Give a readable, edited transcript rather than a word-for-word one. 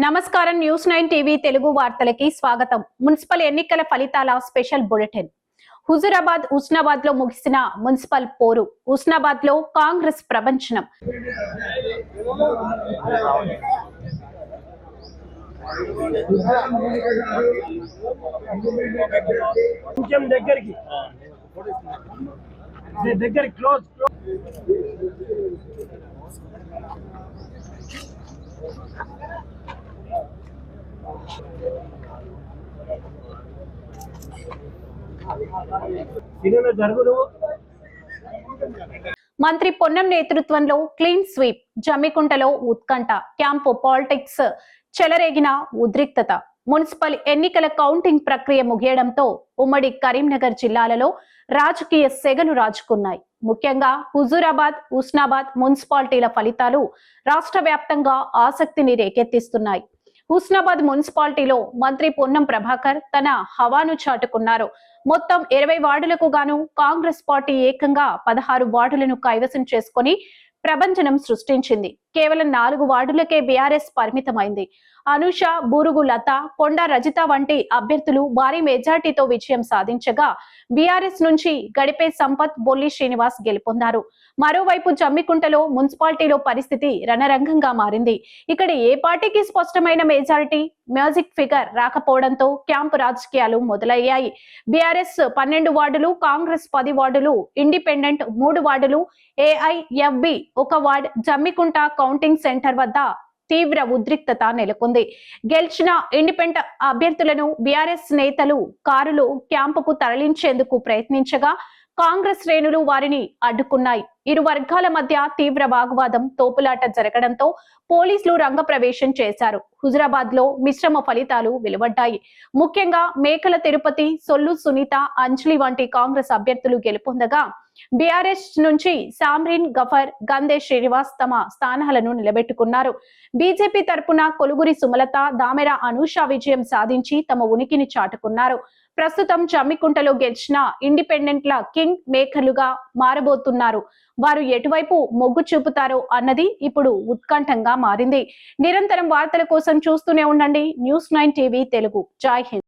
నమస్కారం news 9 TV Telugu వార్తలకి స్వాగతం. Municipal ఎన్నికల ఫలితాల స్పెషల్ బులెటిన్. హుజూరాబాద్ ఉస్నాబాద్ లో ముగిసిన మున్సిపల్ పోరు. ఉస్నాబాద్ లో కాంగ్రెస్ ప్రపంచనం. మంత్రి పొన్నం నేతృత్వంలో క్లీన్ స్వీప్. జమ్మికుంటలో ఉత్కంఠ. క్యాంపు పాలిటిక్స్ చెలరేగిన ఉద్రిక్తత. మున్సిపల్ ఎన్నికల కౌంటింగ్ ప్రక్రియ ముగియడంతో ఉమ్మడి కరీంనగర్ జిల్లాలలో రాజకీయ సెగలు రాజుకున్నాయి. ముఖ్యంగా హుజూరాబాద్, ఉస్నాబాద్ మున్సిపాలిటీల ఫలితాలు రాష్ట్ర వ్యాప్తంగా ఆసక్తిని రేకెత్తిస్తున్నాయి. హుస్నాబాద్ మున్సిపాలిటీలో మంత్రి పొన్నం ప్రభాకర్ తన హవాను చాటుకున్నారు. మొత్తం 20 వార్డులకు గాను కాంగ్రెస్ పార్టీ ఏకంగా 16 వార్డులను కైవసం చేసుకుని ప్రభంజనం సృష్టించింది. కేవలం 4 వార్డులకే బీఆర్ఎస్ పరిమితమైంది. అనుష, బూరుగు లత, కొండ రజిత వంటి అభ్యర్థులు భారీ మెజార్టీతో విజయం సాధించగా బీఆర్ఎస్ నుంచి గడిపే సంపత్, బొల్లి శ్రీనివాస్ గెలుపొందారు. మరోవైపు జమ్మికుంటలో మున్సిపాలిటీలో పరిస్థితి రణరంగంగా మారింది. ఇక్కడ ఏ పార్టీకి స్పష్టమైన మెజారిటీ, మ్యాజిక్ ఫిగర్ రాకపోవడంతో క్యాంపు రాజకీయాలు మొదలయ్యాయి. బీఆర్ఎస్ 12 వార్డులు, కాంగ్రెస్ 10 వార్డులు, ఇండిపెండెంట్ 3 వార్డులు, AIFB 1 ward. Jammikunta counting centre వద్ద తీవ్ర ఉద్రిక్తత నెలకొంది. గెలిచిన ఇండిపెండెంట్ అభ్యర్థులను బీఆర్ఎస్ నేతలు కారులో క్యాంపుకు తరలించేందుకు ప్రయత్నించగా కాంగ్రెస్ శ్రేణులు వారిని అడ్డుకున్నాయి. ఇరు వర్గాల మధ్య తీవ్ర వాగ్వాదం, తోపులాట జరగడంతో పోలీసులు రంగప్రవేశం చేశారు. హుజూరాబాద్ లో మిశ్రమ ఫలితాలు వెలువడ్డాయి. ముఖ్యంగా మేకల తిరుపతి, సొల్లు సునీత, అంజలి వంటి కాంగ్రెస్ అభ్యర్థులు గెలుపొందగా బీఆర్ఎస్ నుంచి సామ్రీన్ గఫర్, గందే శ్రీనివాస్ తమ స్థానాలను నిలబెట్టుకున్నారు. బీజేపీ తరపున కొలుగురి సుమలత, దామెర అనూష విజయం సాధించి తమ ఉనికిని చాటుకున్నారు. ప్రస్తుతం జమ్మికుంటలో గెలిచిన ఇండిపెండెంట్ల కింగ్ మేకర్లుగా మారబోతున్నారు. వారు ఎటువైపు మొగ్గు చూపుతారో అన్నది ఇప్పుడు ఉత్కంఠంగా మారింది. నిరంతరం వార్తల కోసం చూస్తూనే ఉండండి న్యూస్ 9 టీవీ తెలుగు. జై హింద్.